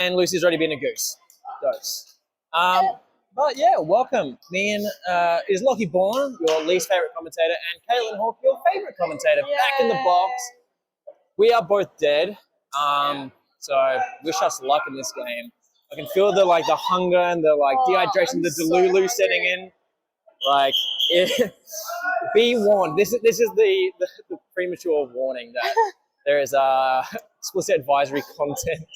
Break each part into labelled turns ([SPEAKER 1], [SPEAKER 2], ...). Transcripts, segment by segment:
[SPEAKER 1] And Lucy's already been a goose. But yeah, welcome. Me and is Lockie Bourne, your least favourite commentator, and Caitlin Hawke, your favourite commentator, back in the box. We are both dead. So wish us luck in this game. I can feel the hunger and the dehydration, the Delulu setting in. Be warned. This is the premature warning that there is explicit advisory content.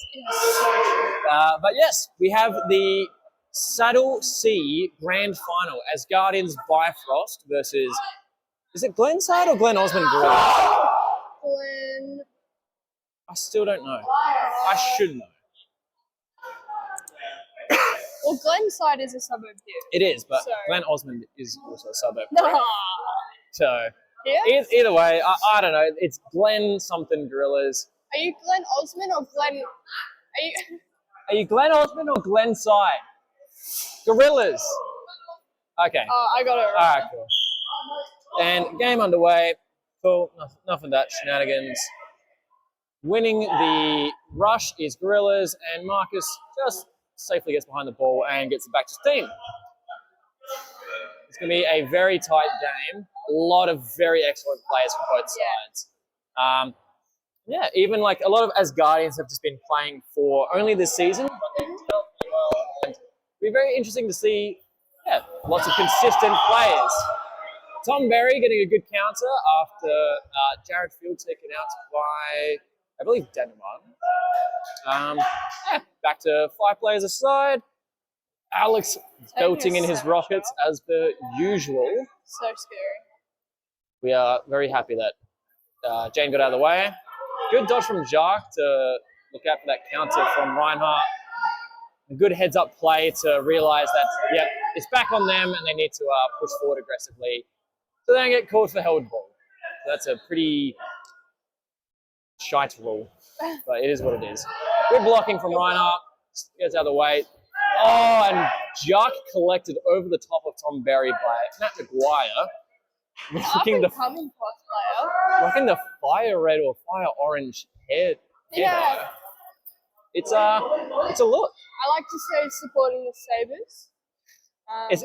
[SPEAKER 1] But yes, we have the SADLC Grand Final. Asgardians Bifrost versus, is it Glen side or Glen Osmond Gorillas?
[SPEAKER 2] Glen.
[SPEAKER 1] I still don't know. I should know.
[SPEAKER 2] Well, Glen side is a suburb here.
[SPEAKER 1] It is, but Glen Osmond is also a suburb.
[SPEAKER 2] No.
[SPEAKER 1] So
[SPEAKER 2] Yeah?
[SPEAKER 1] either way, I don't know. It's Glen something Gorillas.
[SPEAKER 2] Are you Glen Osmond or Glen?
[SPEAKER 1] Are you Glen Osmond or Glen side? Gorillas. Okay.
[SPEAKER 2] Oh, I got it right.
[SPEAKER 1] All right, cool. And game underway. Cool. Enough of that shenanigans. Winning the rush is Gorillas, and Marcus just safely gets behind the ball and gets it back to his team. It's going to be a very tight game. A lot of very excellent players from both sides. Yeah, even a lot of Asgardians have just been playing for only this season, but they've developed well. And it'll be very interesting to see, lots of consistent players. Tom Berry getting a good counter after Jared Field taken out by, I believe, Daniel Martin. Back to 5 players aside. Alex belting in his rockets as per usual.
[SPEAKER 2] So scary.
[SPEAKER 1] We are very happy that Jane got out of the way. Good dodge from Jacques to look out for that counter from Reinhardt. A good heads-up play to realise that, it's back on them and they need to push forward aggressively. So they don't get called for held ball. So that's a pretty shite rule, but it is what it is. Good blocking from Reinhardt. Gets out of the way. Oh, and Jacques collected over the top of Tom Berry by Matt McGuire. Rocking the fire red or fire orange hair.
[SPEAKER 2] Yeah.
[SPEAKER 1] It's a look.
[SPEAKER 2] I like to say supporting the Sabres.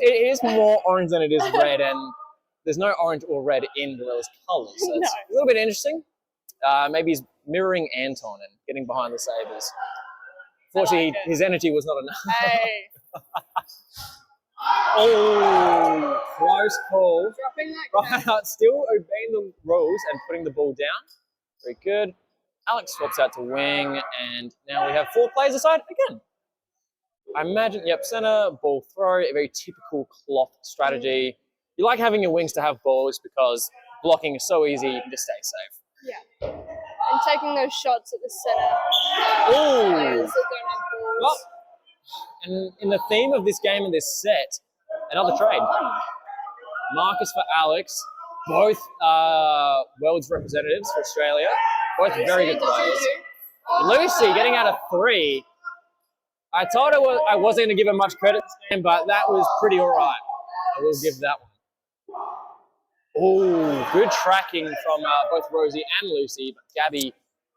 [SPEAKER 1] It is more orange than it is red, and there's no orange or red in Gorilla's colours. So it's a little bit interesting. Maybe he's mirroring Anton and getting behind the Sabres. Fortunately, his energy was not enough.
[SPEAKER 2] Hey.
[SPEAKER 1] Oh, close call.
[SPEAKER 2] Dropping that
[SPEAKER 1] Reinhardt still obeying the rules and putting the ball down. Very good. Alex swaps out to wing, and now we have 4 players aside again. I imagine, center, ball throw, a very typical cloth strategy. You like having your wings to have balls because blocking is so easy, you can just stay safe.
[SPEAKER 2] Yeah. And taking those shots at the center.
[SPEAKER 1] Oh!
[SPEAKER 2] Players that don't have balls.
[SPEAKER 1] Well, and in the theme of this game and this set, another trade. Marcus for Alex, both world's representatives for Australia, both very good players. Lucy getting out of 3. I told her I wasn't going to give her much credit this game, but that was pretty all right. I will give that one. Oh, good tracking from both Rosie and Lucy, but Gabby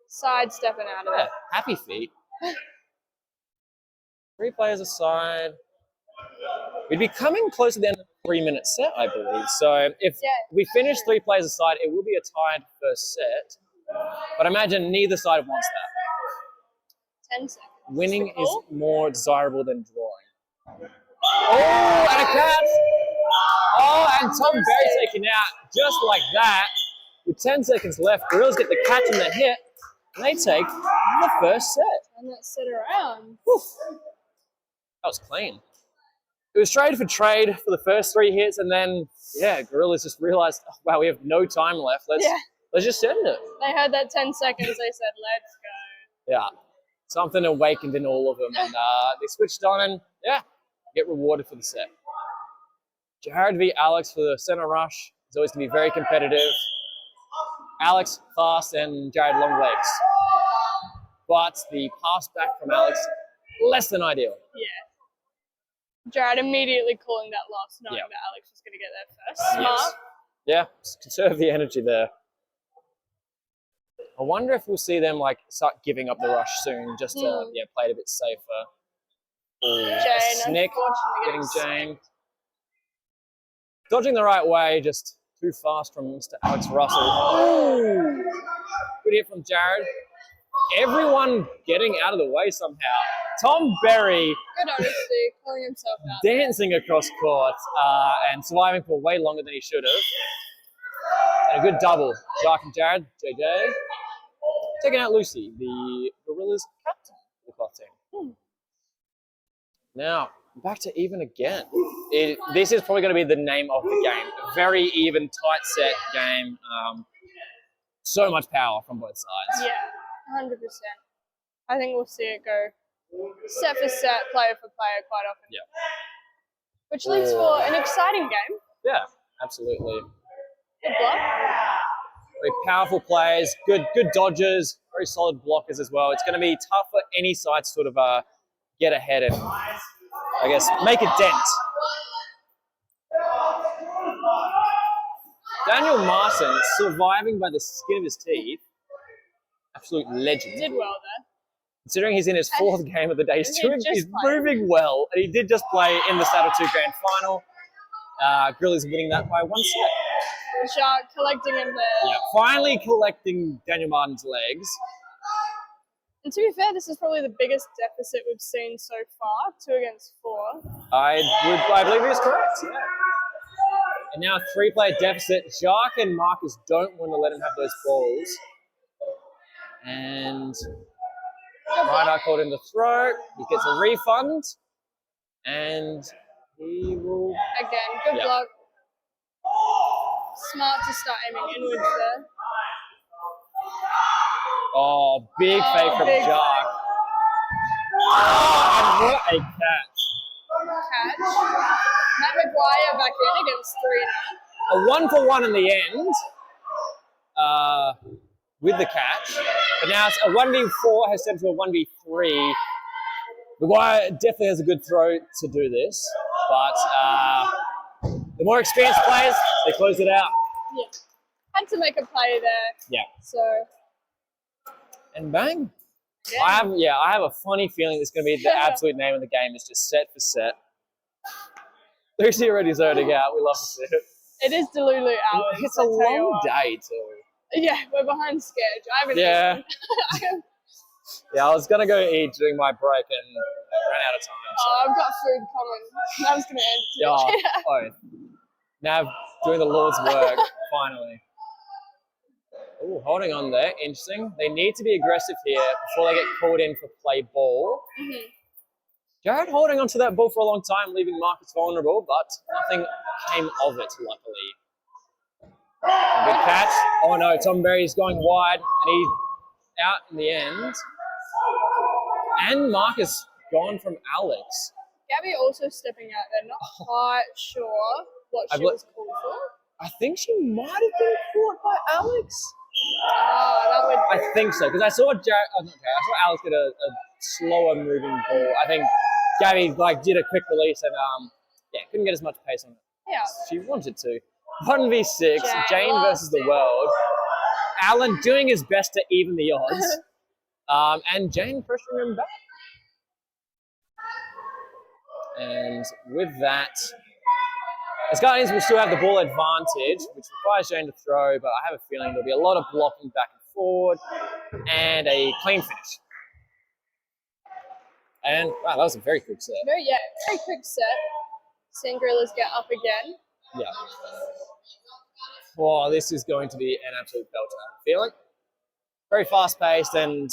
[SPEAKER 2] sidestepping out of it.
[SPEAKER 1] Happy feet. 3 players aside. We'd be coming close to the end of the 3-minute set, I believe. So if we finish 3 players aside, it will be a tied first set. But I imagine neither side wants that.
[SPEAKER 2] 10 seconds.
[SPEAKER 1] Winning is more desirable than drawing. Oh, and a catch! Oh, and Tom Berry taken out just like that. With 10 seconds left, Gorillas get the catch and the hit, and they take the first set.
[SPEAKER 2] And that set around.
[SPEAKER 1] Whew. That was clean. It was trade for trade for the first 3 hits, and then, Gorillas just realised, oh, wow, we have no time left. Let's just send it.
[SPEAKER 2] They had that 10 seconds, they said, let's go.
[SPEAKER 1] Yeah. Something awakened in all of them, and they switched on and, get rewarded for the set. Jared v. Alex for the center rush is always going to be very competitive. Alex fast and Jared long legs. But the pass back from Alex, less than ideal.
[SPEAKER 2] Yeah. Jared immediately calling that loss, knowing that Alex was going to get there first. Smart.
[SPEAKER 1] Yes. Yeah, just conserve the energy there. I wonder if we'll see them like start giving up the rush soon, just to play it a bit safer.
[SPEAKER 2] Jane,
[SPEAKER 1] Snick
[SPEAKER 2] unfortunately,
[SPEAKER 1] getting Jane. Dodging the right way, just too fast from Mr. Alex Russell. Ooh. Good hit from Jared. Everyone getting out of the way somehow. Tom Berry
[SPEAKER 2] good honesty, calling himself out.
[SPEAKER 1] dancing across court and surviving for way longer than he should have. And a good double. Shark and Jared, JJ. Taking out Lucy, the Gorillas captain of the cloth team. Now, back to even again. This is probably going to be the name of the game. A very even, tight set game. So much power from both sides.
[SPEAKER 2] Yeah, 100%. I think we'll see it go set for set, player for player quite often.
[SPEAKER 1] Yeah.
[SPEAKER 2] Which leads for an exciting game.
[SPEAKER 1] Yeah, absolutely.
[SPEAKER 2] Good block.
[SPEAKER 1] Very powerful players, good dodgers, very solid blockers as well. It's going to be tough for any side to sort of get ahead and, I guess, make a dent. Daniel Marson surviving by the skin of his teeth. Absolute legend.
[SPEAKER 2] Did well there.
[SPEAKER 1] Considering he's in his fourth game of the day, he's moving well. And he did just play in the SADLC Grand Final. Grill is winning that by 1 set.
[SPEAKER 2] Shark collecting him there.
[SPEAKER 1] Yeah, finally collecting Daniel Martin's legs.
[SPEAKER 2] And to be fair, this is probably the biggest deficit we've seen so far, 2 against 4.
[SPEAKER 1] I believe he is correct, yeah. And now 3-player deficit. Jacques and Marcus don't want to let him have those balls. And Ryder called in the throw. He gets a refund. And he will...
[SPEAKER 2] Again, good block. Smart to start aiming inwards there.
[SPEAKER 1] Oh, big fake from Jacques. And what a catch.
[SPEAKER 2] Catch. Matt McGuire back in against 3 now.
[SPEAKER 1] A 1-for-1 in the end with the catch. But now it's a 1v4 has turned to a 1v3. McGuire definitely has a good throw to do this. But the more experienced players, they close it out.
[SPEAKER 2] Yeah. Had to make a play there.
[SPEAKER 1] Yeah.
[SPEAKER 2] So.
[SPEAKER 1] And bang.
[SPEAKER 2] Yeah.
[SPEAKER 1] I have a funny feeling this is going to be the absolute name of the game. It's just set for set. Lucy already zoning out. We love to see it.
[SPEAKER 2] It is Delulu hours.
[SPEAKER 1] It's a long day too.
[SPEAKER 2] Yeah, we're behind schedule. I haven't eaten.
[SPEAKER 1] Yeah, I was going to go eat during my break and ran out of time. So.
[SPEAKER 2] Oh, I've got food coming. I was going to end it.
[SPEAKER 1] Now doing the Lord's work, finally. Ooh, holding on there. Interesting. They need to be aggressive here before they get called in for play ball.
[SPEAKER 2] Mm-hmm.
[SPEAKER 1] Jared holding onto that ball for a long time, leaving Marcus vulnerable, but nothing came of it, luckily. Good catch. Oh no, Tom Berry's going wide, and he's out in the end. And Marcus gone from Alex.
[SPEAKER 2] Gabby also stepping out there, not quite sure what she was called for.
[SPEAKER 1] I think she might have been caught by Alex.
[SPEAKER 2] That would.
[SPEAKER 1] I think so, because I saw I saw Alex get a slower moving ball. I think Gabby did a quick release and couldn't get as much pace on it.
[SPEAKER 2] Yeah.
[SPEAKER 1] She wanted to. 1v6, Jane versus the world. Alan doing his best to even the odds. And Jane pressuring him back. And with that, Asgardians will still have the ball advantage, which requires Jane to throw, but I have a feeling there'll be a lot of blocking back and forward and a clean finish. And wow, that was a very quick set.
[SPEAKER 2] Very quick set. Seeing Gorillas get up again.
[SPEAKER 1] Yeah. Oh, this is going to be an absolute belter, I'm feeling. Very fast-paced and,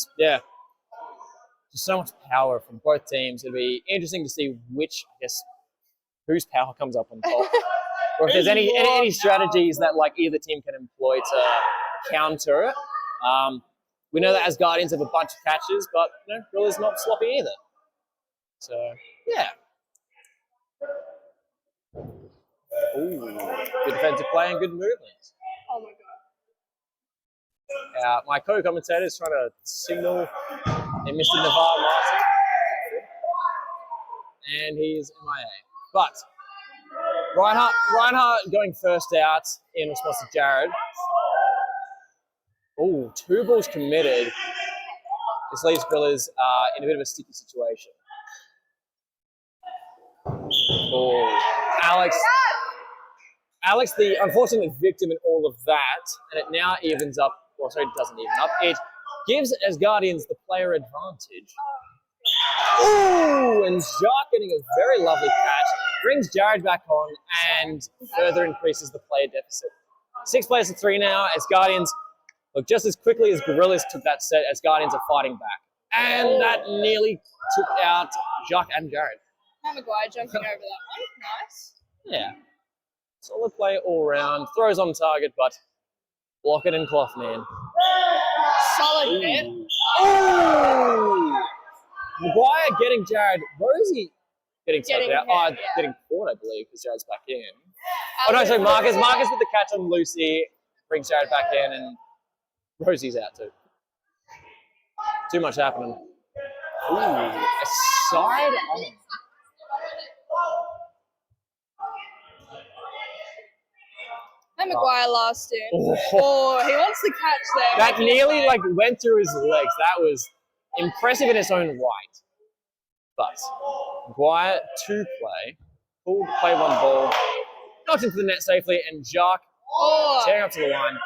[SPEAKER 1] just so much power from both teams. It'll be interesting to see whose power comes up on top. Or if there's any strategies that either team can employ to counter it. We know that Asgardians have a bunch of catches, but Gorillas not sloppy either. So, yeah. Ooh, good defensive play and good movement.
[SPEAKER 2] Oh my god.
[SPEAKER 1] My co-commentator is trying to signal they missed Navarre Martin. And he's MIA. But Reinhardt going first out in response to Jared. Oh, 2 balls committed. This leaves Gorillas in a bit of a sticky situation. Oh, Alex, the unfortunate victim in all of that, and it now evens up. Well, sorry, it doesn't even up. It gives Asgardians the player advantage. Ooh, and Jacques getting a very lovely catch, brings Jared back on, and further increases the player deficit. 6 players to 3 now. Asgardians, look, just as quickly as Gorillas took that set, Asgardians are fighting back. And that nearly took out Jacques and Jared.
[SPEAKER 2] Maguire jumping over that one. Nice.
[SPEAKER 1] Yeah. Solid play all round. Throws on target, but block it in cloth, man.
[SPEAKER 2] Solid hit.
[SPEAKER 1] Oh! Maguire getting Jared. Rosie getting taken out.
[SPEAKER 2] Hit, yeah.
[SPEAKER 1] Getting caught, I believe, because Jared's back in. Oh, no, sorry, Marcus. Marcus with the catch on Lucy. Brings Jared back in, and Rosie's out too. Too much happening. Ooh, a side on.
[SPEAKER 2] And Maguire last in. Oh, he wants the catch there.
[SPEAKER 1] That nearly went through his legs. That was impressive in its own right. But Maguire to play. Pulled play 1 ball. Knocked into the net safely, and Jacques tearing up to the line.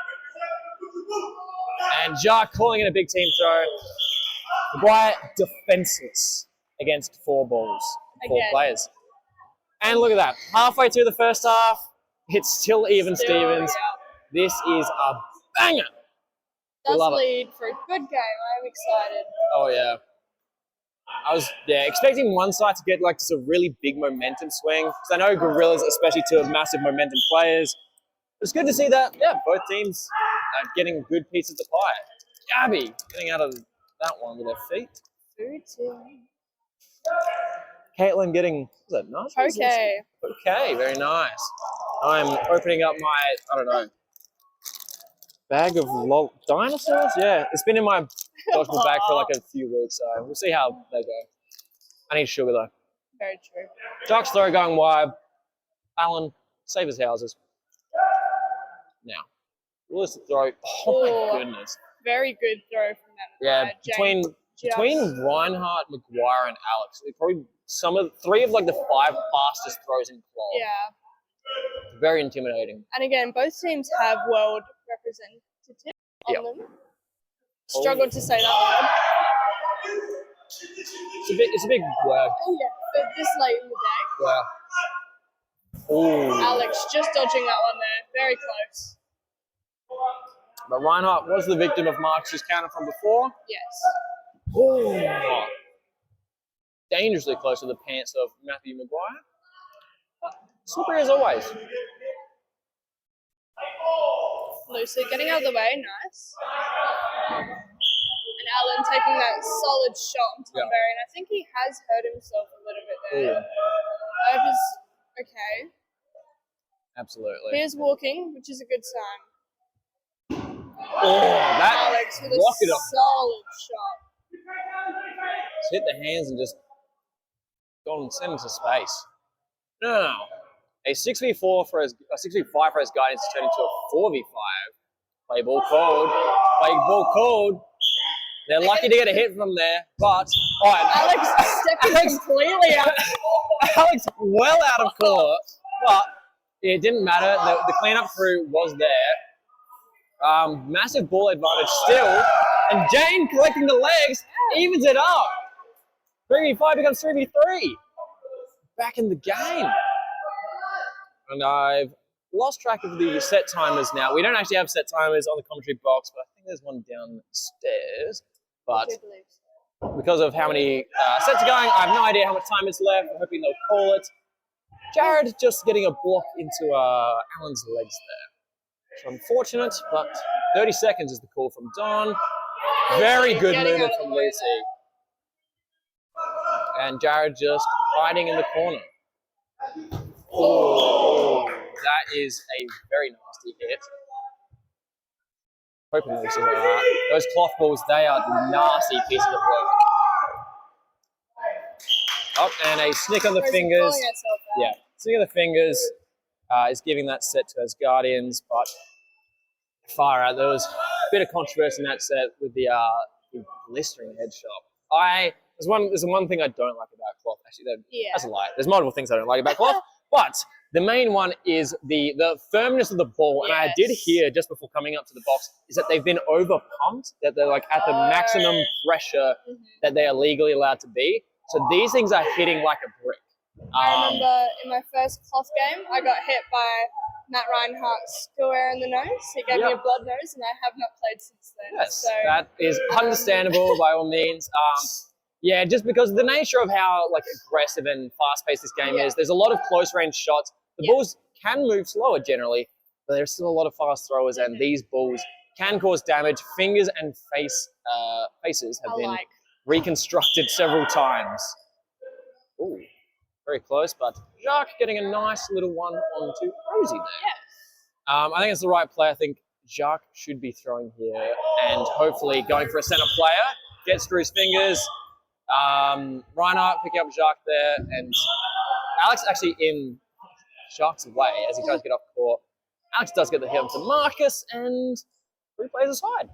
[SPEAKER 1] And Jacques calling in a big team throw. Maguire defenseless against 4 balls. 4 players. And look at that. Halfway through the first half, it's still even Stevens.
[SPEAKER 2] Yeah.
[SPEAKER 1] This is a banger.
[SPEAKER 2] Does lead for a good game. I'm excited.
[SPEAKER 1] Oh, yeah. I was expecting one side to get just a really big momentum swing. Because I know Gorillas, especially two of massive momentum players. It's good to see that, both teams are getting good pieces of the pie. Gabby getting out of that one with her feet.
[SPEAKER 2] 2-2.
[SPEAKER 1] Caitlin getting, was that nice?
[SPEAKER 2] Okay.
[SPEAKER 1] Okay, very nice. I'm opening up my, I don't know, bag of dinosaurs? Yeah, it's been in my dodgeball bag for a few weeks, so we'll see how they go. I need sugar though.
[SPEAKER 2] Very true.
[SPEAKER 1] Jacques throw going wide. Alan, save his houses. Now, Willis throw. Oh my goodness.
[SPEAKER 2] Very good throw from that.
[SPEAKER 1] Yeah, between Reinhardt, Maguire, and Alex, they're probably 3 of the 5 fastest throws in claw.
[SPEAKER 2] Yeah.
[SPEAKER 1] Very intimidating.
[SPEAKER 2] And again, both teams have world representative on them. Struggled to say that word.
[SPEAKER 1] It's a big word.
[SPEAKER 2] Oh yeah, but this late in the day.
[SPEAKER 1] Yeah. Ooh.
[SPEAKER 2] Alex just dodging that one there. Very close.
[SPEAKER 1] But Reinhardt was the victim of Marcus's counter from before.
[SPEAKER 2] Yes.
[SPEAKER 1] Oh. Dangerously close to the pants of Matthew Maguire. Slippery as always.
[SPEAKER 2] Lucy getting out of the way, nice. And Alan taking that solid shot on Tom Berry, and I think he has hurt himself a little bit there. I was okay.
[SPEAKER 1] Absolutely.
[SPEAKER 2] Here's walking, which is a good sign.
[SPEAKER 1] Oh, that
[SPEAKER 2] Alex with a solid shot.
[SPEAKER 1] Just hit the hands and just go and send into space. No. A 6v4 for a 6v5 for his guidance to turn into a 4v5. Play ball called. Play ball called. They're lucky to get a hit from there, but
[SPEAKER 2] Alex stepping completely out.
[SPEAKER 1] Alex well out of court, but it didn't matter. The cleanup crew was there. Massive ball advantage still, and Jane collecting the legs evens it up. 3v5 becomes 3v3. Back in the game. And I've lost track of the set timers now. We don't actually have set timers on the commentary box, but I think there's one downstairs. But because of how many sets are going, I have no idea how much time is left. I'm hoping they'll call it. Jared just getting a block into Alan's legs there. So unfortunate, but 30 seconds is the call from Don. Very good movement from Lucy. And Jared just hiding in the corner. Oh, that is a very nasty hit. Hoping Lucy's all right. Those cloth balls, they are nasty pieces of work. Oh, and a snick on the fingers. Yeah, snick on the fingers is giving that set to Asgardians, but far out. There was bit of controversy in that set with the blistering headshot. There's one thing I don't like about cloth. Actually, that's a lie. There's multiple things I don't like about cloth, but the main one is the firmness of the ball. And I did hear just before coming up to the box is that they've been over pumped, that they're like at the maximum pressure that they are legally allowed to be. So these things are hitting like a brick.
[SPEAKER 2] I remember in my first cloth game, I got hit by Matt Reinhardt's square in the nose. He gave me a blood nose, and I have not played since then.
[SPEAKER 1] Yes,
[SPEAKER 2] so,
[SPEAKER 1] that is understandable by all means. Yeah, just because of the nature of how like aggressive and fast-paced this game is, there's a lot of close-range shots. The balls can move slower generally, but there's still a lot of fast throwers, and these balls can cause damage. Fingers and faces have been reconstructed several times. Ooh, very close, but Jacques getting a nice little one onto Rosie there. I think it's the right play. I think Jacques should be throwing here and hopefully going for a center player. Gets through his fingers. Reinhardt picking up Jacques there, and Alex actually in Jacques' way as he tries to get off court. Alex does get the hit onto Marcus, and 3 players aside.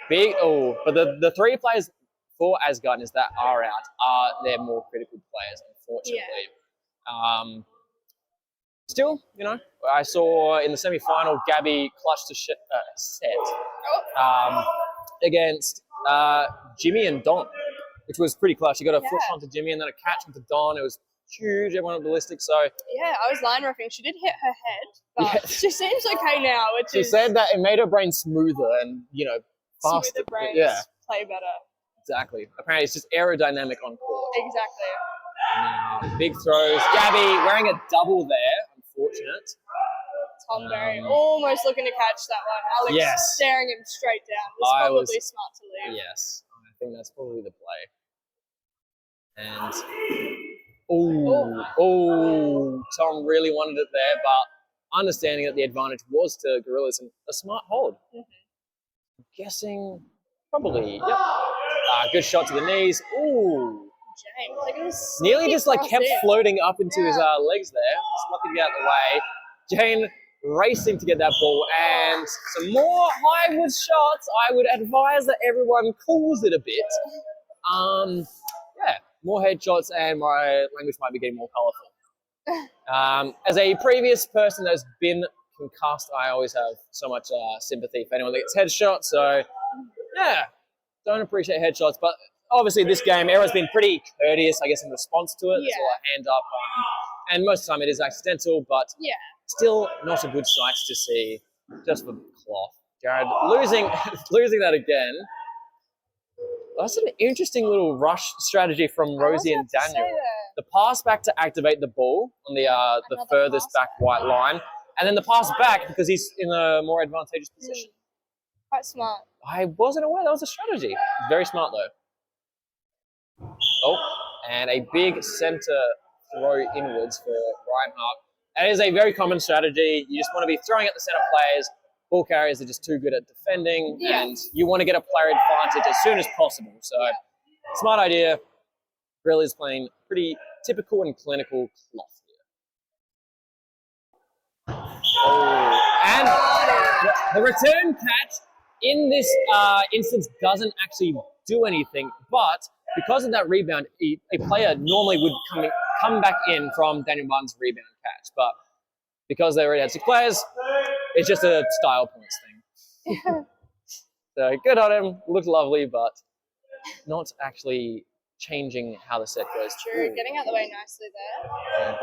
[SPEAKER 1] But the 3 players for Asgardians that are out are their more critical players, unfortunately. Still, you know, I saw in the semi-final Gabby clutched a set against Jimmy and Don, which was pretty clutch. He got a foot onto Jimmy and then a catch onto Don. It was huge. Everyone went ballistic. So
[SPEAKER 2] yeah, I was line roughing. She did hit her head, but she seems okay now.
[SPEAKER 1] She said that it made her brain smoother and faster.
[SPEAKER 2] Smoother brains play better.
[SPEAKER 1] Exactly. Apparently, it's just aerodynamic on court.
[SPEAKER 2] Exactly.
[SPEAKER 1] Big throws. Gabby wearing a double there. Unfortunate.
[SPEAKER 2] Tom Berry almost looking to catch that one. Alex staring him straight down. It was probably smart to leave.
[SPEAKER 1] Yes, I think that's probably the play. And Tom really wanted it there, but understanding that the advantage was to Gorillas and a smart hold. I'm guessing probably. Good shot to the knees. Ooh.
[SPEAKER 2] James, look at this.
[SPEAKER 1] Nearly just kept floating up into his legs there. Just lucky to get out of the way. Jane racing to get that ball, and some more highwood shots. I would advise that everyone cools it a bit. More headshots, and my language might be getting more colourful. As a previous person that's been concussed, I always have so much sympathy for anyone that gets headshots. So, don't appreciate headshots, but obviously this game, everyone's been pretty courteous, I guess, in response to it. There's a lot of hand up, and most of the time it is accidental, but still not a good sight to see, just for cloth. Jared losing that again. That's an interesting little rush strategy from Rosie and Daniel. The pass back to activate the ball on the furthest back white line, and then the pass back because he's in a more advantageous position.
[SPEAKER 2] Quite smart.
[SPEAKER 1] I wasn't aware that was a strategy. Very smart though. And a big centre throw inwards for Reinhardt. That is a very common strategy. You just want to be throwing at the centre players. Ball carriers are just too good at defending, and you want to get a player advantage as soon as possible. So, smart idea. Grill is playing pretty typical and clinical cloth here. And the return catch in this instance doesn't actually do anything, but because of that rebound, a player normally would come back in from Daniel Martin's rebound catch, but because they already had 6 players, it's just a style points thing. So good on him, looked lovely, but not actually changing how the set goes.
[SPEAKER 2] True, getting out the way nicely there.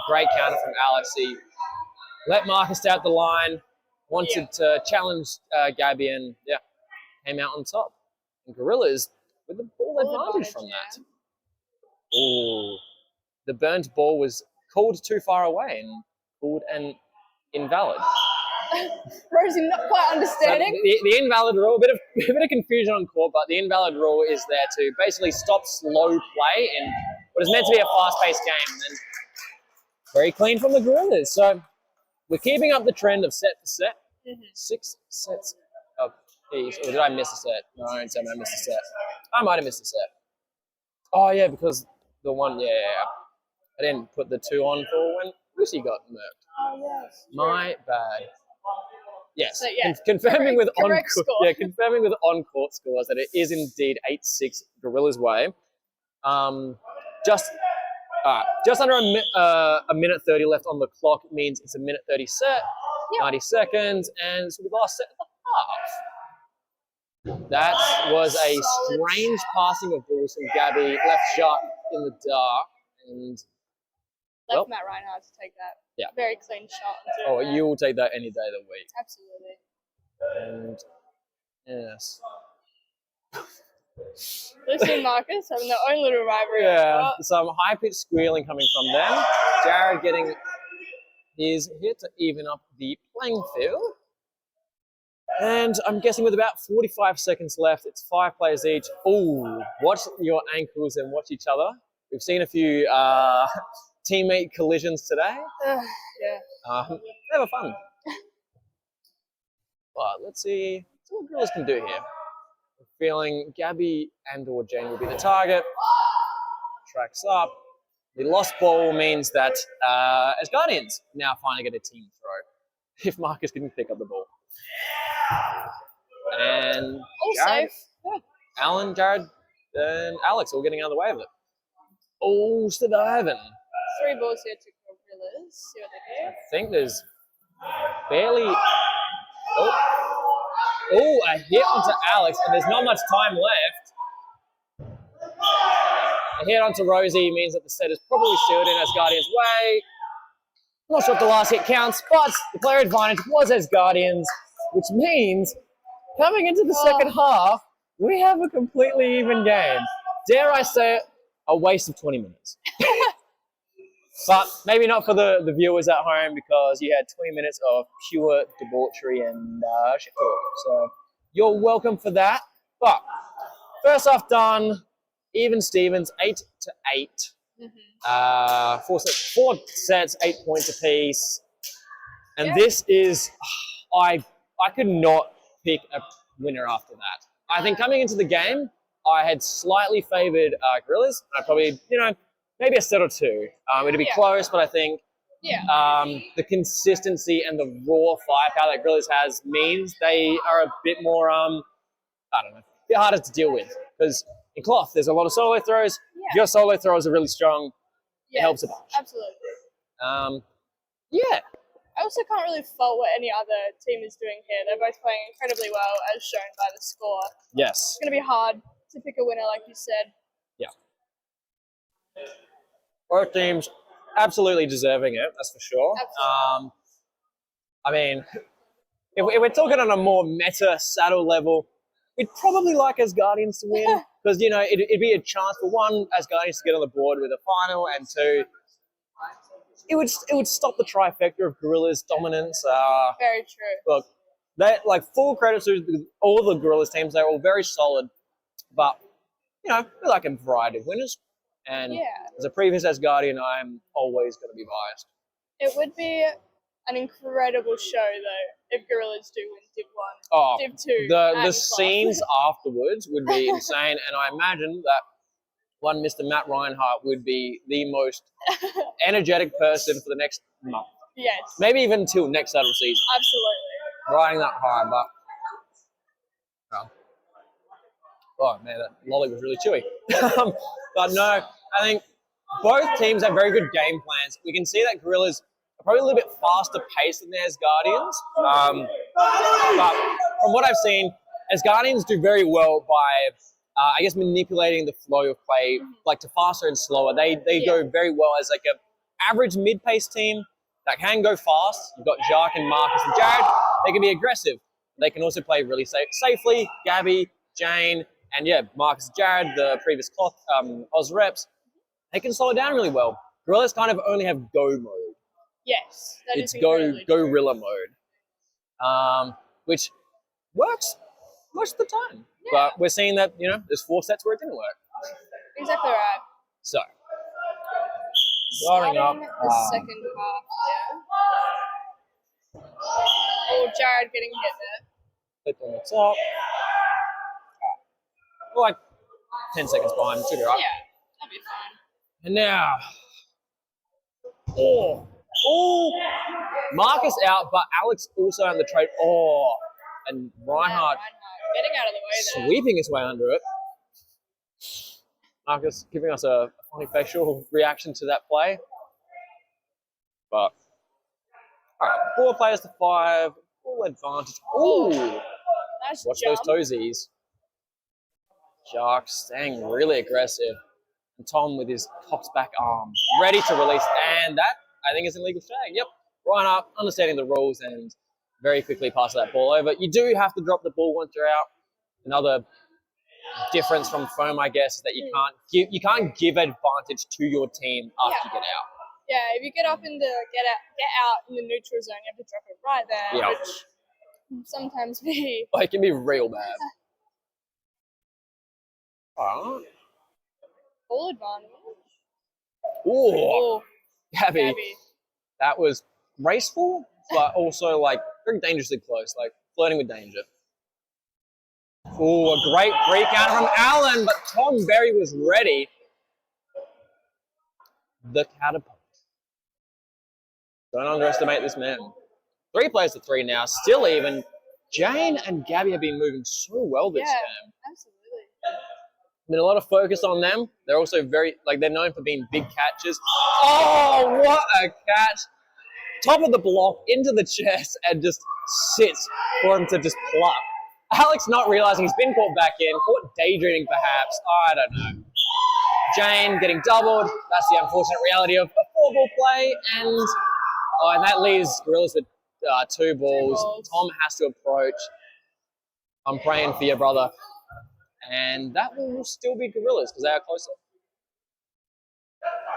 [SPEAKER 1] Great counter from Alex. He let Marcus out the line, wanted to challenge Gabby, and came out on top. And Gorillas with the ball advantage from that. The burnt ball was called too far away and called an invalid.
[SPEAKER 2] Rosie not quite understanding.
[SPEAKER 1] So the invalid rule, a bit of confusion on court, but the invalid rule is there to basically stop slow play in what is meant to be a fast-paced game. And very clean from the Gorillas. So we're keeping up the trend of set for set. 6 sets of each. Or did I miss a set? No, I didn't say I missed a set. I might have missed a set. Oh, yeah, because the one, I didn't put the 2 on for when Lucy got murked.
[SPEAKER 2] Oh, yes.
[SPEAKER 1] My bad. Yes.
[SPEAKER 2] So, yeah,
[SPEAKER 1] Confirming with
[SPEAKER 2] correct score.
[SPEAKER 1] confirming with on-court scores that it is indeed 8-6 Gorillas' way. Just under a minute 30 left on the clock. It means it's a minute 30 set, 90 seconds, and this will be the last set of the half. That was a strange passing of balls from Gabby. Left Jacques in the dark, and
[SPEAKER 2] left Matt Reinhardt to take that.
[SPEAKER 1] Yeah.
[SPEAKER 2] Very clean shot.
[SPEAKER 1] Oh, you will take that any day of the week.
[SPEAKER 2] Absolutely.
[SPEAKER 1] And yes.
[SPEAKER 2] Lucy and Marcus having their own little rivalry.
[SPEAKER 1] Yeah, some high-pitched squealing coming from them. Jared getting his hit to even up the playing field. And I'm guessing with about 45 seconds left, it's 5 players each. Ooh, watch your ankles and watch each other. We've seen a few teammate collisions today.
[SPEAKER 2] Yeah.
[SPEAKER 1] They were fun. But let's see what Gorillas can do here. I'm feeling Gabby and or Jane will be the target. Tracks up. The lost ball means that Asgardians now finally get a team throw if Marcus didn't pick up the ball. And
[SPEAKER 2] All
[SPEAKER 1] Jared,
[SPEAKER 2] safe.
[SPEAKER 1] Alan, Jared, and Alex all getting out of the way of it. Oh, surviving.
[SPEAKER 2] 3 balls here to Gorillas. See what they do.
[SPEAKER 1] I think there's barely. Oh, a hit onto Alex, and there's not much time left. A hit onto Rosie means that the set is probably sealed in Asgardians' way. Not sure if the last hit counts, but the player advantage was Asgardians, which means coming into the second half, we have a completely even game. Dare I say it, a waste of 20 minutes. But maybe not for the viewers at home, because you had 20 minutes of pure debauchery and shit talk. So you're welcome for that. But first off done, even Stevens, 8-8.
[SPEAKER 2] Mm-hmm.
[SPEAKER 1] 4 sets, 8 points apiece. And this is, I could not pick a winner after that. I think coming into the game, I had slightly favoured Gorillas. I probably, maybe a set or two. It'd be close, but I think the consistency and the raw firepower that Gorillas has means they are a bit more, a bit harder to deal with. Because in cloth, there's a lot of solo throws. If your solo throws are really strong, it helps a bunch.
[SPEAKER 2] Absolutely.
[SPEAKER 1] Yeah.
[SPEAKER 2] I also can't really fault what any other team is doing here. They're both playing incredibly well, as shown by the score.
[SPEAKER 1] Yes.
[SPEAKER 2] It's going to be hard to pick a winner, like you said.
[SPEAKER 1] Yeah. Both teams absolutely deserving it, that's for sure.
[SPEAKER 2] Absolutely.
[SPEAKER 1] I mean, if we're talking on a more meta saddle level, we'd probably like Asgardians to win, because, it'd be a chance for one, Asgardians to get on the board with a final, and two, it would stop the trifecta of Gorillas' dominance.
[SPEAKER 2] Very true.
[SPEAKER 1] Look, full credit to all the Gorillas teams. They're all very solid, but we like a variety of winners. And as a previous Asgardian, I'm always going to be biased.
[SPEAKER 2] It would be an incredible show, though, if Gorillas do win Div 1, Div 2.
[SPEAKER 1] The scenes afterwards would be insane, and I imagine that one Mr. Matt Reinhardt would be the most energetic person for the next month.
[SPEAKER 3] Yes.
[SPEAKER 1] Maybe even until next SADLC season.
[SPEAKER 2] Absolutely.
[SPEAKER 1] Riding that high, but oh man, that lolly was really chewy. But no, I think both teams have very good game plans. We can see that Gorillas are probably a little bit faster paced than the Asgardians. But from what I've seen, Asgardians do very well by manipulating the flow of play, to faster and slower. They go very well as a average mid-pace team that can go fast. You've got Jacques and Marcus and Jared. They can be aggressive. They can also play really safely. Gabby, Jane, and Marcus and Jared, the previous Oz reps, they can slow it down really well. Gorillas kind of only have go mode.
[SPEAKER 2] Yes, that
[SPEAKER 1] it's
[SPEAKER 2] is incredibly true.
[SPEAKER 1] gorilla mode, which works most of the time.
[SPEAKER 2] Yeah.
[SPEAKER 1] But we're seeing that, there's 4 sets where it didn't work.
[SPEAKER 2] Exactly right.
[SPEAKER 1] So,
[SPEAKER 2] starting up the second half here. Oh, Jared getting hit there.
[SPEAKER 1] Clip on the top. Like 10 seconds behind, should be right.
[SPEAKER 2] Yeah, that'd be fine.
[SPEAKER 1] And now, Oh, Marcus out, but Alex also on the trade. Oh, and Reinhardt
[SPEAKER 2] getting out of the way there.
[SPEAKER 1] sweeping his way under it. Marcus giving us a funny facial reaction to that play. But, all right, 4 players to 5, full advantage. Ooh,
[SPEAKER 2] Nice
[SPEAKER 1] watch
[SPEAKER 2] jump.
[SPEAKER 1] those toesies. Sharks staying really aggressive. And Tom with his cocked back arm, ready to release. And that, I think, is an illegal shag. Yep, Reinhardt understanding the rules and very quickly pass that ball over. You do have to drop the ball once you're out. Another difference from foam, I guess, is that you can't give advantage to your team after you get out.
[SPEAKER 2] Yeah, if you get up in the get out in the neutral zone, you have to drop it right there, which can sometimes be.
[SPEAKER 1] Oh, it can be real bad. Alright.
[SPEAKER 2] Full advantage.
[SPEAKER 1] Ooh, Gabby. That was graceful, but also like very dangerously close, like flirting with danger. Ooh, a great break out from Allen, but Tom Berry was ready. The catapult. Don't underestimate this man. 3 players to 3 now, still even. Jane and Gabby have been moving so well this game.
[SPEAKER 2] Absolutely.
[SPEAKER 1] Been a lot of focus on them. They're also they're known for being big catches. Oh, what a catch! Top of the block, into the chest, and just sits for him to just pluck. Alex not realizing he's been caught back in, caught daydreaming perhaps. I don't know. Jane getting doubled. That's the unfortunate reality of a 4-ball play, and that leaves Gorillas with 2 balls. Tom has to approach. I'm praying for your brother. And that will still be Gorillas because they are closer.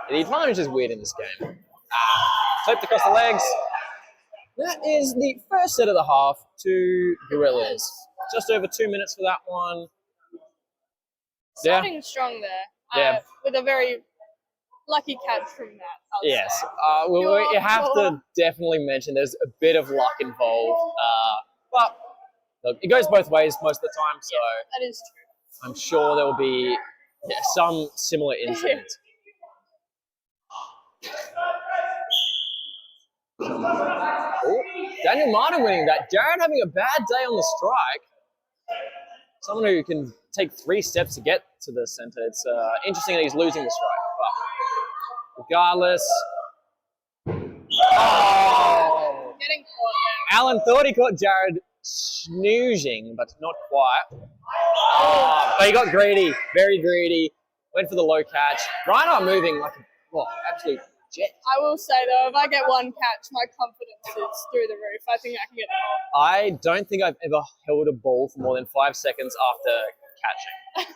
[SPEAKER 1] The advantage is weird in this game. Flipped across the legs. That is the first set of the half to Gorillas. Just over 2 minutes for that one.
[SPEAKER 2] Starting strong there. With a very lucky catch from that.
[SPEAKER 1] Yes. We have to definitely mention there's a bit of luck involved. But look, it goes both ways most of the time. So
[SPEAKER 2] that is true.
[SPEAKER 1] I'm sure there will be some similar incident. Oh, Daniel Martin winning that. Jared having a bad day on the strike. Someone who can take 3 steps to get to the center. It's interesting that he's losing the strike. But regardless. Oh!
[SPEAKER 2] Getting caught there.
[SPEAKER 1] Alan thought he caught Jared snoozing, but not quite. But he got greedy, very greedy. Went for the low catch. Reinhardt moving like a absolute jet.
[SPEAKER 2] I will say though, if I get 1 catch, my confidence is through the roof. I think I can get the ball.
[SPEAKER 1] I don't think I've ever held a ball for more than 5 seconds after catching.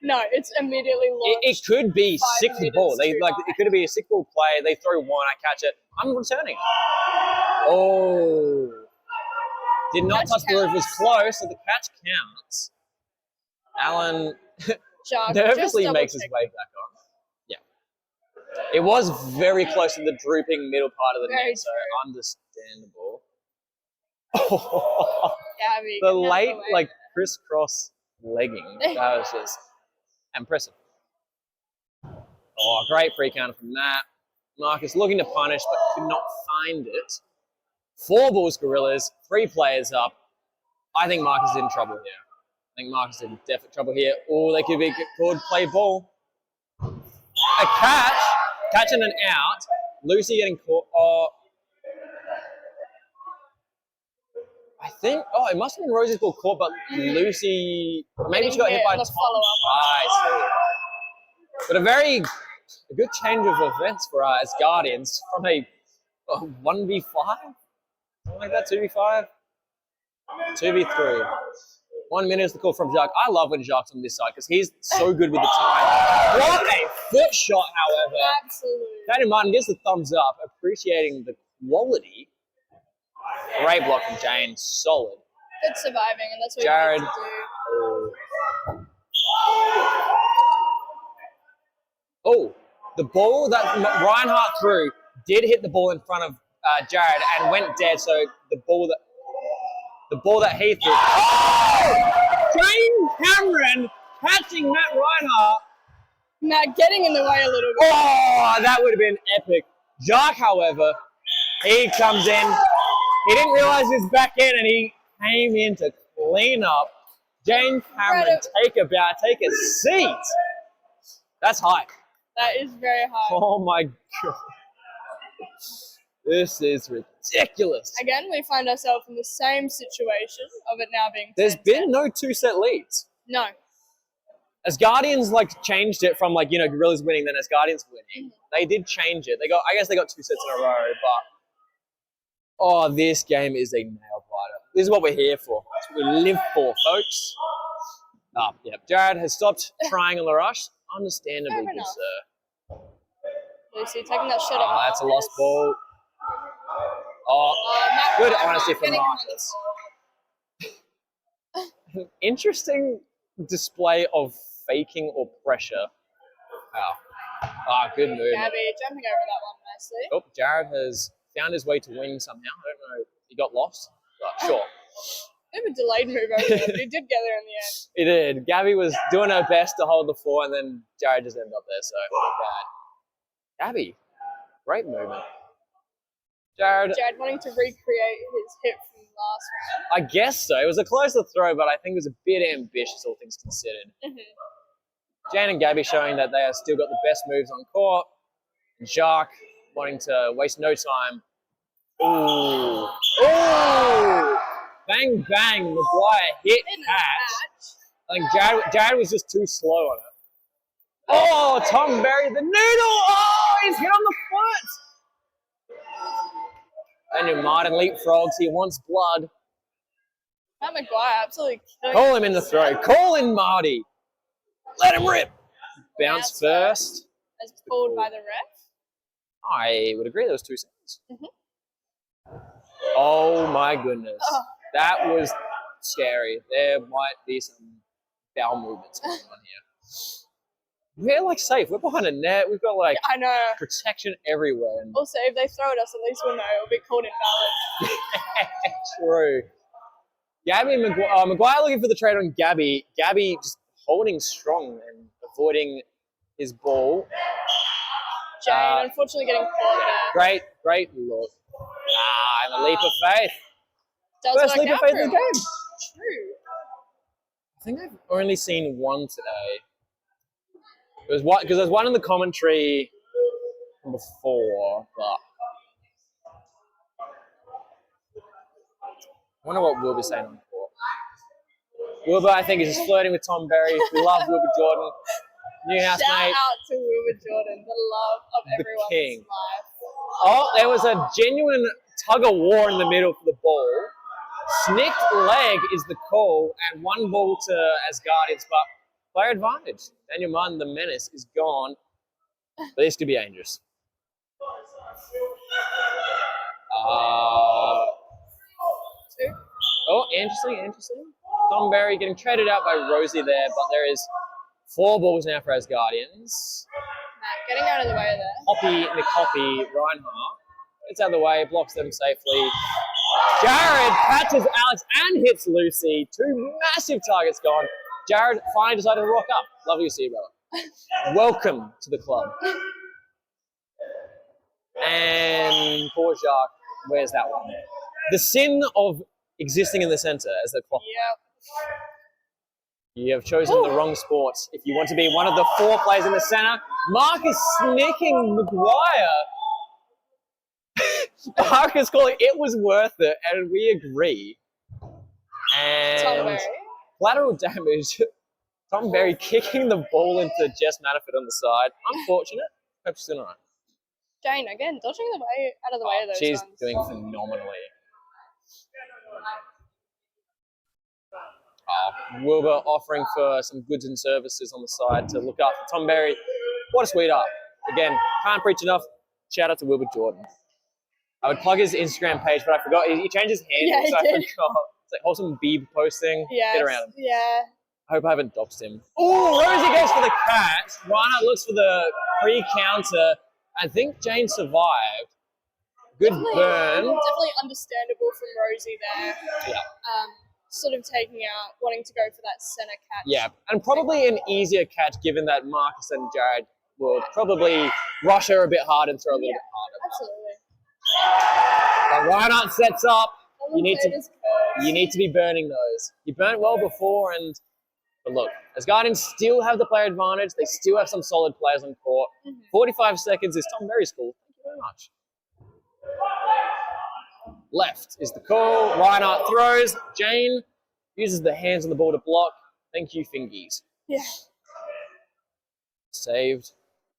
[SPEAKER 2] No, it's immediately launched.
[SPEAKER 1] It could be 6th ball. It could be a 6th ball play. They throw 1, I catch it. I'm returning. Oh. Did not touch the roof. It was close, so the catch counts. Alan nervously makes his way back on. Yeah. It was very close to the drooping middle part of the net, so understandable. The late, crisscross legging. That was just impressive. Oh, great free counter from that. Marcus looking to punish, but could not find it. 4 balls, Gorillas, 3 players up. I think Marcus is in trouble here. I think Marcus is in definite trouble here. Oh, they could be called play ball. A catch and an out. Lucy getting caught. Oh, I think. Oh, it must have been Rosie's ball caught, but Lucy maybe she got hit by Tom. I see. But a good change of events for Asgardians from a 1v5, something like that. 2v5, 2v3. 1 minute is the call from Jacques. I love when Jacques on this side because he's so good with the time. What a foot shot, however.
[SPEAKER 2] Absolutely.
[SPEAKER 1] Daniel Martin gives the thumbs up, appreciating the quality. Great block from Jane, solid.
[SPEAKER 2] Good surviving, and that's what
[SPEAKER 1] Jared.
[SPEAKER 2] you need to do.
[SPEAKER 1] Oh, the ball that Reinhardt threw did hit the ball in front of Jared and went dead. So the ball that he threw. Oh! Jane Cameron catching Matt Reinhardt.
[SPEAKER 2] Matt getting in the way a little bit.
[SPEAKER 1] Oh, that would have been epic. Jacques, however, He comes in. He didn't realise he was back in, and he came in to clean up. Jane Cameron, take a seat. That's hype.
[SPEAKER 2] That is very high.
[SPEAKER 1] Oh my god. This is ridiculous.
[SPEAKER 2] Again, we find ourselves in the same situation of it now being 10-10.
[SPEAKER 1] There's been no 2-set leads.
[SPEAKER 2] No.
[SPEAKER 1] Asgardians changed it from Gorillas winning, then Asgardians winning. They did change it. I guess they got 2 sets in a row, but this game is a nail biter. This is what we're here for. That's what we live for, folks. Yeah. Jared has stopped trying on the rush. Understandably, good sir.
[SPEAKER 2] Lucy taking that shot at
[SPEAKER 1] That's a lost ball. Good honesty from Marcus. Interesting display of faking or pressure. Good move.
[SPEAKER 2] Gabby jumping over that one nicely.
[SPEAKER 1] Oh, Jared has found his way to win somehow. I don't know. He got lost, but sure.
[SPEAKER 2] Bit of a delayed move over there, but he did get there in the end.
[SPEAKER 1] He did. Gabby was doing her best to hold the 4, and then Jared just ended up there, so bad. Gabby, great movement. Jared
[SPEAKER 2] wanting to recreate his hit from last round.
[SPEAKER 1] I guess so. It was a closer throw, but I think it was a bit ambitious, all things considered. Jane and Gabby showing that they have still got the best moves on court. And Jacques wanting to waste no time. Ooh. Bang, bang. Maguire hit catch. I think Jared was just too slow on it. Oh, Tom Berry, the noodle. Oh, he's hit on the foot. Daniel Martin leapfrogs. He wants blood.
[SPEAKER 2] Matt Maguire absolutely killing
[SPEAKER 1] Call him in the throw. Call in Marty. Let him rip. Bounce first.
[SPEAKER 2] As pulled by the ref.
[SPEAKER 1] I would agree. There was 2 seconds. Oh my goodness. That was scary. There might be some foul movements going on here. We're safe. We're behind a net. We've got
[SPEAKER 2] I know.
[SPEAKER 1] protection everywhere. And
[SPEAKER 2] also, if they throw at us, at least we'll know it'll be called invalid.
[SPEAKER 1] True. Gabby and Maguire looking for the trade on Gabby. Gabby just holding strong and avoiding his ball.
[SPEAKER 2] Jane unfortunately getting caught there.
[SPEAKER 1] Great look. And a leap of faith.
[SPEAKER 2] First
[SPEAKER 1] leap of faith in the game.
[SPEAKER 2] True.
[SPEAKER 1] I think I've only seen one today. It was one because there's one in the commentary from before, but I wonder what Wilbur's saying on the court. Wilbur, I think, is just flirting with Tom Berry. We love Wilbur Jordan. New housemate.
[SPEAKER 2] Shout out to Wilbur Jordan, the love of everyone's
[SPEAKER 1] king.
[SPEAKER 2] life.
[SPEAKER 1] Oh, there was a genuine tug of war in the middle for the ball. Snicked leg is the call, and 1 ball to Asgardians, but player advantage. Daniel Martin, the menace, is gone. But this could be dangerous. Interesting. Tom Berry getting traded out by Rosie there, but there is 4 balls now for Asgardians.
[SPEAKER 2] Matt getting out of the way there.
[SPEAKER 1] Hoppy, McHoppy, Reinhardt. Gets out of the way, blocks them safely. Jared catches Alex and hits Lucy. 2 massive targets gone. Jared finally decided to rock up. Lovely to see you, brother. Welcome to the club. And poor Jacques, where's that one? The sin of existing in the center as the clock.
[SPEAKER 2] Yep.
[SPEAKER 1] You have chosen the wrong sport. If you want to be one of the 4 players in the center, Mark is sneaking Maguire. Mark is calling it was worth it, and we agree. And collateral damage. Tom Berry kicking the ball into Jess Manafort on the side. Unfortunate. Hope she's doing all right.
[SPEAKER 2] Jane, again, dodging the way out of the way of those
[SPEAKER 1] She's
[SPEAKER 2] ones.
[SPEAKER 1] doing phenomenally. Wilbur offering for some goods and services on the side to look after Tom Berry. What a sweetheart. Again, can't preach enough. Shout out to Wilbur Jordan. I would plug his Instagram page, but I forgot. He changed his handle, so I forgot. It's like wholesome Beeb posting.
[SPEAKER 2] Yes,
[SPEAKER 1] Get around him.
[SPEAKER 2] Yeah.
[SPEAKER 1] I hope I haven't doxed him. Oh, Rosie goes for the catch. Reinhardt looks for the pre-counter. I think Jane survived. Good burn.
[SPEAKER 2] Definitely understandable from Rosie there.
[SPEAKER 1] Yeah.
[SPEAKER 2] Sort of taking out, wanting to go for that center catch.
[SPEAKER 1] Yeah, and probably an easier catch given that Marcus and Jared will probably rush her a bit hard and throw a little bit harder.
[SPEAKER 2] Absolutely.
[SPEAKER 1] But Reinhardt sets up. You need
[SPEAKER 2] Commentators
[SPEAKER 1] to be burning those. You burnt well before, but look, Asgardians still have the player advantage. They still have some solid players on court. 45 seconds is Tom Berry's call. Thank you very much. Left is the call. Reinhardt throws. Jane uses the hands on the ball to block. Thank you, fingies.
[SPEAKER 2] Yeah.
[SPEAKER 1] Saved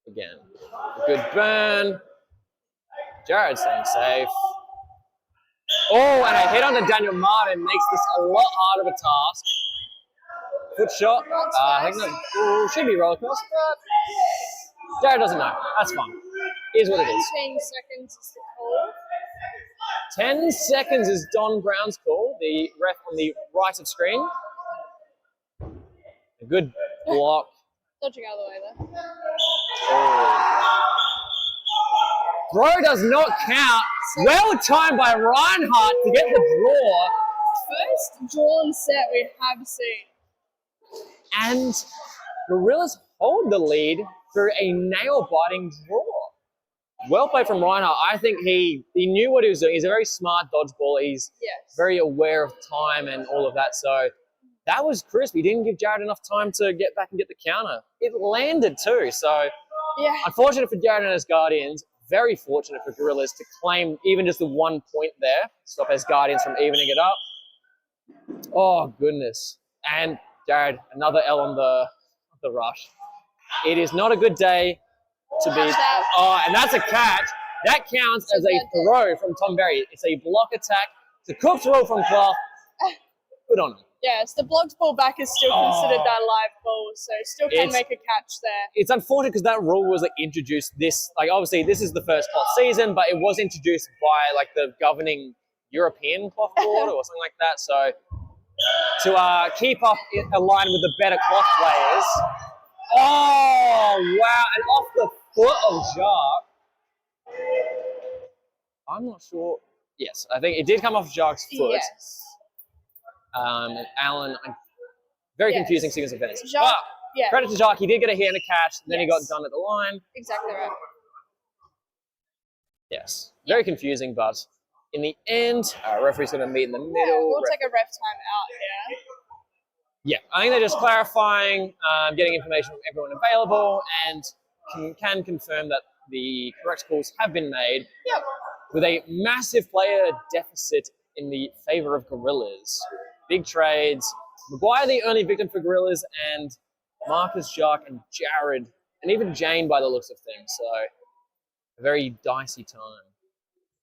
[SPEAKER 1] again. A good burn. Jared staying safe. Oh, and a hit on the Daniel Martin makes this a lot harder of a task. Foot shot. I think that should be roller coaster, but Jared doesn't know. That's fine. Here's what it is.
[SPEAKER 2] 10 seconds is the call.
[SPEAKER 1] 10 seconds is Don Brown's call, the ref on the right of screen. A good block.
[SPEAKER 2] Dodging out of the way there.
[SPEAKER 1] Oh. Throw does not count. Well timed by Reinhardt to get the draw.
[SPEAKER 2] First drawn set we have seen.
[SPEAKER 1] And Gorillas hold the lead through a nail-biting draw. Well played from Reinhardt. I think he knew what he was doing. He's a very smart dodgeballer. He's very aware of time and all of that. So that was crisp. He didn't give Jared enough time to get back and get the counter. It landed too. So unfortunate for Jared and his Guardians. Very fortunate for Gorillas to claim even just the 1 point there. Stop Asgardians from evening it up. Oh, goodness. And Jared, another L on the rush. It is not a good day to be... Oh, and that's a catch. That counts as a throw from Tom Berry. It's a block attack. It's a cooked roll from Clough. Good on him.
[SPEAKER 2] Yes, the blocked ball back is still considered that live ball, so still can make a catch there.
[SPEAKER 1] It's unfortunate because that rule was introduced obviously this is the first cloth season, but it was introduced by the governing European cloth board or something like that. So to keep up aligned with the better cloth players. Oh, wow. And off the foot of Jacques. I'm not sure. Yes, I think it did come off Jacques' foot.
[SPEAKER 2] Yes.
[SPEAKER 1] And Alan, very confusing sequence of events.
[SPEAKER 2] Jacques,
[SPEAKER 1] but credit to Jacques, he did get a hit and a catch, and then he got done at the line.
[SPEAKER 2] Exactly right.
[SPEAKER 1] Yes, very confusing, but in the end, our referee's going to meet in the middle.
[SPEAKER 2] We'll take a ref time out here.
[SPEAKER 1] Yeah, I think they're just clarifying, getting information from everyone available, and can confirm that the correct calls have been made with a massive player deficit in the favor of Gorillas. Big trades. Maguire the only victim for Gorillas, and Marcus, Jacques, and Jared, and even Jane by the looks of things. So a very dicey time.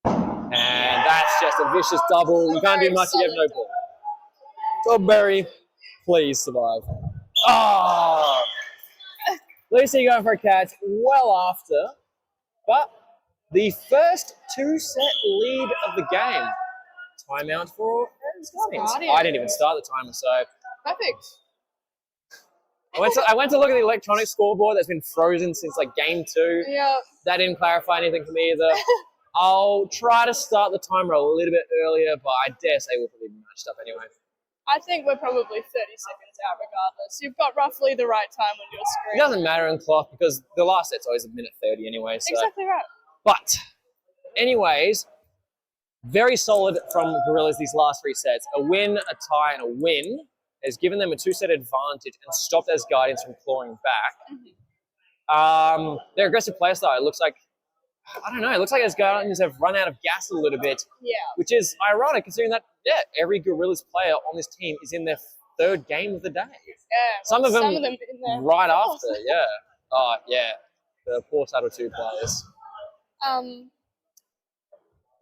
[SPEAKER 1] And that's just a vicious double. You can't do much, you have no ball. Tom Berry, please survive. Oh! Lucy going for a catch well after. But the first 2-set lead of the game. Timeout for Asgardians. I didn't even start the timer, so...
[SPEAKER 2] Perfect.
[SPEAKER 1] I went to look at the electronic scoreboard that's been frozen since game 2.
[SPEAKER 2] Yeah.
[SPEAKER 1] That didn't clarify anything for me either. I'll try to start the timer a little bit earlier, but I dare say we'll probably be matched up anyway.
[SPEAKER 2] I think we're probably 30 seconds out regardless. You've got roughly the right time on your screen.
[SPEAKER 1] It doesn't matter in cloth because the last set's always a minute 30 anyway. So.
[SPEAKER 2] Exactly right.
[SPEAKER 1] But, anyways, very solid from Gorillas these last 3 sets. A win, a tie, and a win has given them a 2-set advantage and stopped Asgardians from clawing back. Their aggressive play style, it looks like, I don't know, it looks like Asgardians have run out of gas a little bit. Yeah. Which is ironic considering that, every Gorillas player on this team is in their 3rd game of the day. Yeah. Some of them in there right after, yeah. Oh, yeah. The poor Title 2 players.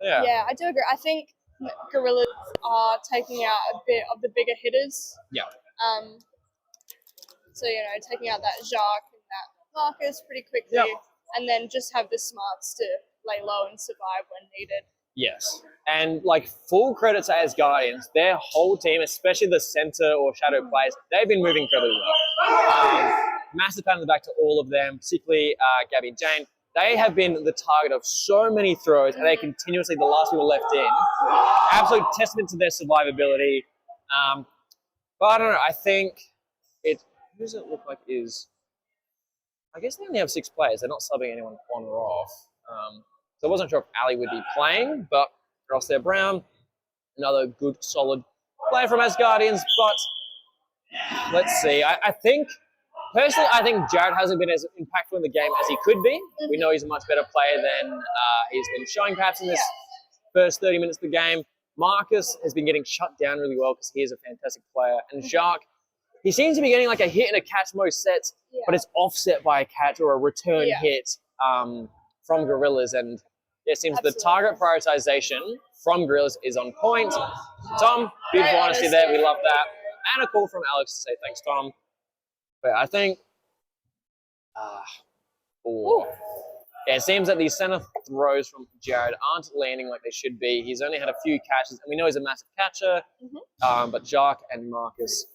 [SPEAKER 2] Yeah, I do agree. I think Gorillas are taking out a bit of the bigger hitters. Yeah. So, taking out that Jacques and that Marcus pretty quickly, and then just have the smarts to lay low and survive when needed.
[SPEAKER 1] Yes. And, full credit to Asgardians, their whole team, especially the center or shadow players, they've been moving incredibly well. Massive pat on the back to all of them, particularly Gabby and Jane. They have been the target of so many throws, and they're continuously the last people left in. Absolute testament to their survivability. But I don't know, I think who does it look like is... I guess they only have 6 players. They're not subbing anyone on or off. So I wasn't sure if Ali would be playing, but across there, Brown, another good, solid player from Asgardians. But let's see. I think, personally, I think Jared hasn't been as impactful in the game as he could be. We know he's a much better player than he's been showing perhaps in this first 30 minutes of the game. Marcus has been getting shut down really well because he is a fantastic player. And Jacques, he seems to be getting like a hit and a catch most sets, but it's offset by a catch or a return hit from Gorillas. And it seems the target prioritization from Gorillas is on point. Tom, beautiful honesty there. We love that. And a call from Alex to say thanks, Tom. But I think, it seems that these center throws from Jared aren't landing like they should be. He's only had a few catches, and we know he's a massive catcher. But Jacques and Marcus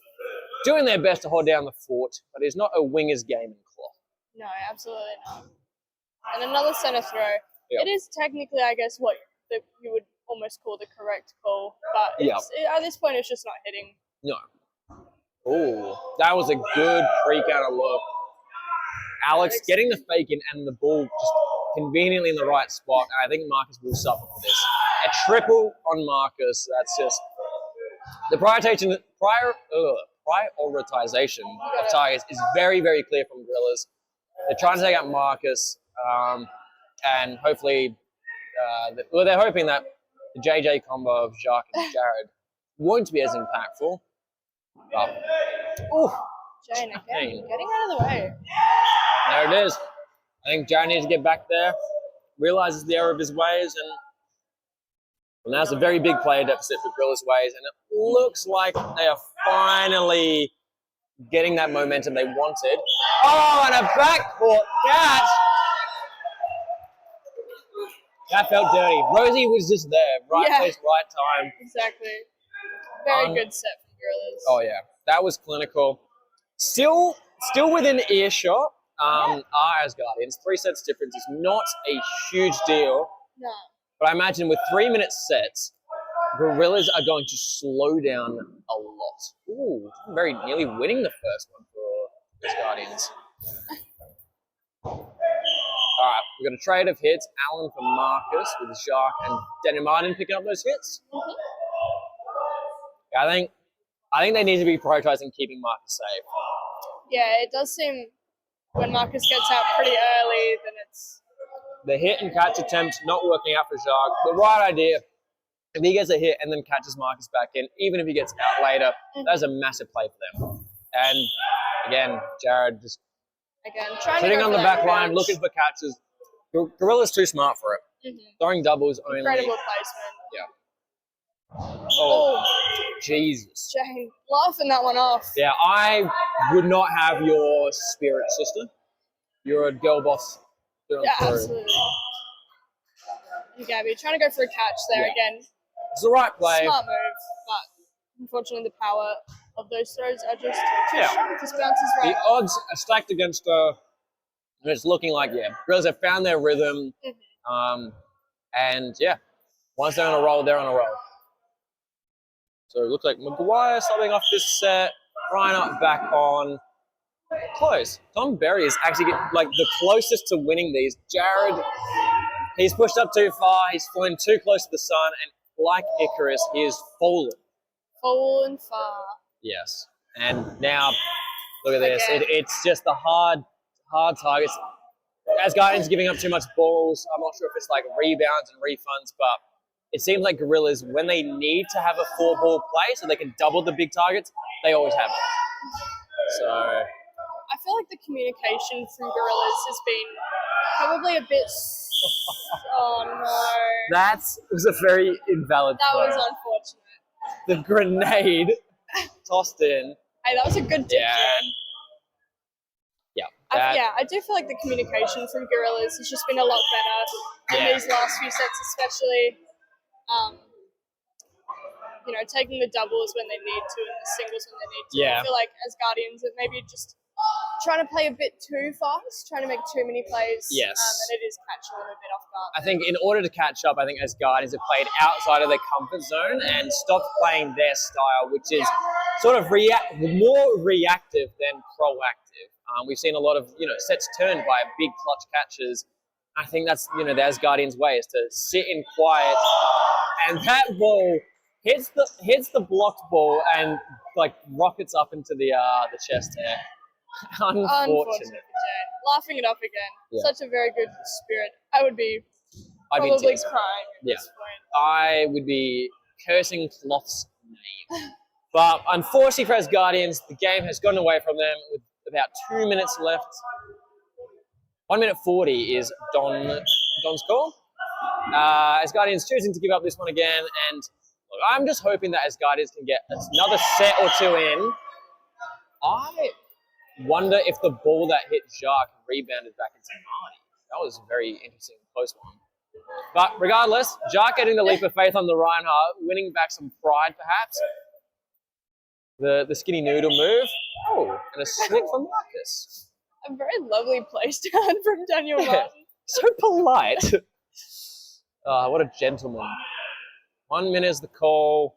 [SPEAKER 1] doing their best to hold down the fort, but it's not a winger's game in claw.
[SPEAKER 2] No, absolutely not. And another center throw. It is technically, I guess, what you would almost call the correct call, but at this point, it's just not hitting.
[SPEAKER 1] No. Oh, that was a good pre-counter look. Alex getting the fake in and the ball just conveniently in the right spot. And I think Marcus will suffer for this. A triple on Marcus. That's just the prioritization of targets is very, very clear from Gorillas. They're trying to take out Marcus, and hopefully, they're hoping that the JJ combo of Jacques and Jared won't be as impactful.
[SPEAKER 2] Jane again, getting out of the way.
[SPEAKER 1] There it is. I think Jared needs to get back there, realizes the error of his ways, and now it's a very big player deficit for Gorillas' ways, and it looks like they are finally getting that momentum they wanted. Oh, and a backcourt catch! That felt dirty. Rosie was just there, right place, right time.
[SPEAKER 2] Exactly. Very good set from Gorillas.
[SPEAKER 1] Oh yeah, that was clinical. Still within earshot. Are Asgardians. 3 sets difference is not a huge deal.
[SPEAKER 2] No.
[SPEAKER 1] But I imagine with 3-minute sets, Gorillas are going to slow down a lot. Ooh, very nearly winning the first one for Asgardians. All right, we've got a trade of hits. Allen for Marcus with Jacques and Danny Martin picking up those hits. I think they need to be prioritizing keeping Marcus safe.
[SPEAKER 2] Yeah, it does seem when Marcus gets out pretty early, then it's...
[SPEAKER 1] The hit and catch attempt not working out for Jacques. The right idea, if he gets a hit and then catches Marcus back in, even if he gets out later, that's a massive play for them. And again, Jared just sitting on the back line, looking for catches. Gorilla's too smart for it. Throwing doubles only.
[SPEAKER 2] Incredible placement.
[SPEAKER 1] Yeah. Oh, Jesus.
[SPEAKER 2] Jane, laughing that one off.
[SPEAKER 1] Yeah, I would not have your spirit, sister. You're a girl boss.
[SPEAKER 2] Yeah, absolutely. And Gabby trying to go for a catch there again.
[SPEAKER 1] It's the right play.
[SPEAKER 2] Smart move, but unfortunately the power of those throws are just too strong. It just bounces right.
[SPEAKER 1] The odds are stacked against and it's looking like, Gorillas have found their rhythm. And once they're on a roll, they're on a roll. So it looks like Maguire subbing off this set. Reinhardt back on. Close. Tom Berry is actually the closest to winning these. Jared, he's pushed up too far. He's flown too close to the sun. And like Icarus, he is fallen.
[SPEAKER 2] Fallen far.
[SPEAKER 1] Yes. And now, look at this. It's just the hard targets. Asgardians giving up too much balls. I'm not sure if it's like rebounds and refunds, but it seems like Gorillas, when they need to have a 4-ball play so they can double the big targets, they always have it. So
[SPEAKER 2] I feel like the communication from Gorillas has been probably a bit... Oh, no.
[SPEAKER 1] That was a very invalid play.
[SPEAKER 2] That was unfortunate.
[SPEAKER 1] The grenade tossed in.
[SPEAKER 2] Hey, that was a good dip.
[SPEAKER 1] Yeah.
[SPEAKER 2] I do feel like the communication from Gorillas has just been a lot better in these last few sets, especially, taking the doubles when they need to and the singles when they need to. I feel like Asgardians are maybe just trying to play a bit too fast, trying to make too many plays.
[SPEAKER 1] Yes.
[SPEAKER 2] And it is catching them a bit off guard.
[SPEAKER 1] I think in order to catch up, I think Asgardians have played outside of their comfort zone and stopped playing their style, which is sort of more reactive than proactive. We've seen a lot of sets turned by big clutch catches I think that's, the Asgardians' way is to sit in quiet, and that ball hits the blocked ball and like rockets up into the chest there. Unfortunate.
[SPEAKER 2] Laughing it up again. Yeah. Such a very good spirit. I'd be probably crying at this point.
[SPEAKER 1] I would be cursing Cloth's name. But unfortunately for Asgardians, the game has gotten away from them with about 2 minutes left. 1 minute 40 is Don's call. Asgardians choosing to give up this one again, and look, I'm just hoping that Asgardians can get another set or two in. I wonder if the ball that hit Jacques rebounded back into Marty. That was a very interesting close one. But regardless, Jacques getting the leap of faith on the Reinhardt, winning back some pride perhaps. The skinny noodle move. Oh, and a slip from Marcus.
[SPEAKER 2] A very lovely place down from Daniel Martin.
[SPEAKER 1] So polite. What a gentleman. 1 minute is the call.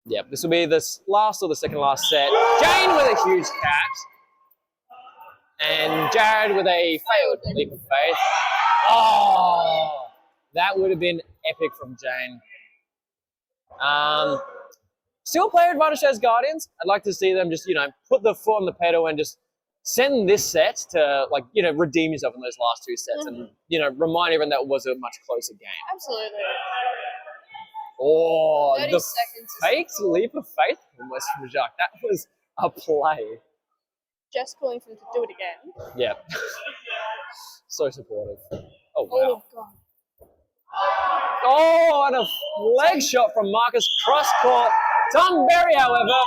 [SPEAKER 1] Yep, this will be the last or the second last set. Jane with a huge catch. And Jared with a failed leap of faith. Oh, that would have been epic from Jane. Still player advantage as Guardians. I'd like to see them just, put the foot on the pedal and just send this set to, redeem yourself in those last two sets and, remind everyone that it was a much closer game.
[SPEAKER 2] Absolutely.
[SPEAKER 1] Oh, the fake leap of faith almost from Jacques. That was a play.
[SPEAKER 2] Just calling for him to do it again.
[SPEAKER 1] Yeah. So supportive. Oh, wow.
[SPEAKER 2] Oh, God.
[SPEAKER 1] Oh, and a leg shot from Marcus cross court. Tom Berry, however.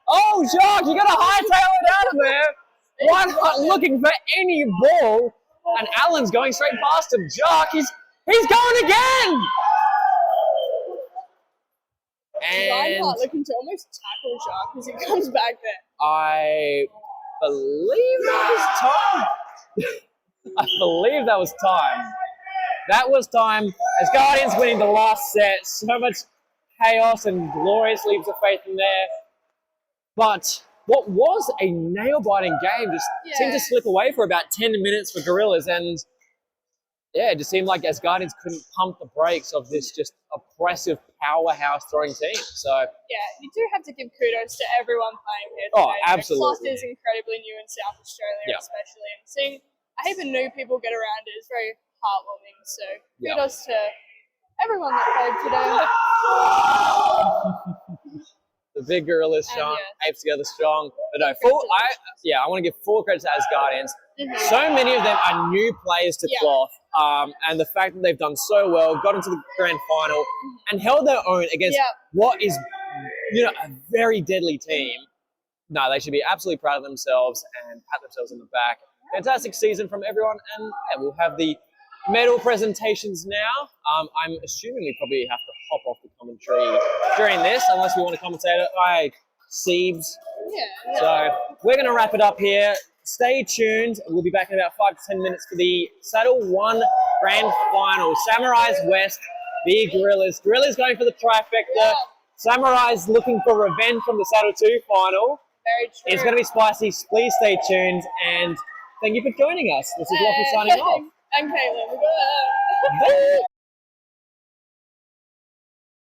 [SPEAKER 1] Oh, Jacques, you got to hightail it out of there. One not looking for any ball, and Allen's going straight past him. Jacques, he's going again. And
[SPEAKER 2] Reinhardt looking to almost tackle Jacques as he comes back there.
[SPEAKER 1] I believe that was time. I believe that was time. That was time. As Guardians winning the last set. So much chaos and glorious leaps of faith in there. But what was a nail-biting game just seemed to slip away for about 10 minutes for Gorillas. And it just seemed like Asgardians couldn't pump the brakes of this just oppressive powerhouse throwing team. So
[SPEAKER 2] you do have to give kudos to everyone playing here today.
[SPEAKER 1] Oh, absolutely.
[SPEAKER 2] Cloth is incredibly new in South Australia, especially, and seeing a heap of new people get around it is very heartwarming. So kudos to everyone that played today.
[SPEAKER 1] The big Gorillas strong, Apes together strong. But no, I want to give full credit to Asgardians. So many of them are new players to Cloth. And the fact that they've done so well, got into the grand final, and held their own against what is, a very deadly team. No, they should be absolutely proud of themselves and pat themselves on the back. Fantastic season from everyone, and we'll have the medal presentations now. I'm assuming we probably have to hop off the commentary during this, unless we want to commentate it. Siebes.
[SPEAKER 2] Yeah.
[SPEAKER 1] So we're going to wrap it up here. Stay tuned. We'll be back in about 5 to 10 minutes for the Saddle 1 Grand Final. Samurais West, the Gorillas. Gorillas going for the trifecta. Yeah. Samurais looking for revenge from the Saddle 2 final.
[SPEAKER 2] Very true.
[SPEAKER 1] It's going to be spicy. Please stay tuned. And thank you for joining us. This is Lachlan signing off.
[SPEAKER 2] And Caitlin.